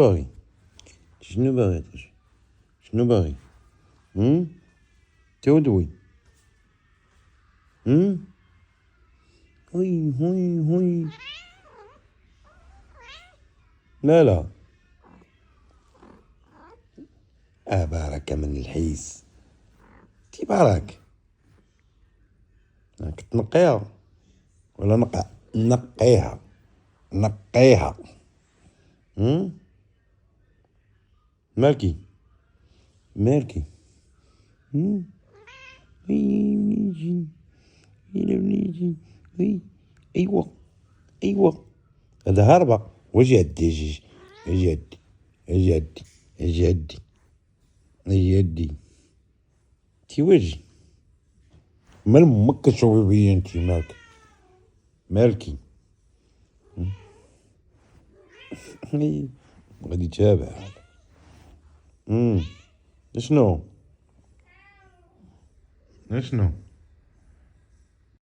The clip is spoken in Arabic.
باغي؟ شنو باغي؟ شنو باغي؟ تودوي؟ هوي هوي هوي. لا بارك من الحيس. تي بارك راك تنقيها ولا نقيها؟ نقيها. مالكي وي ونيجي ونيجي وي. ايوا هذا هربة. واش يدي يدي تي وجي. مال امك تشوفي بيا انتي؟ مالكي غادي تابع. شنو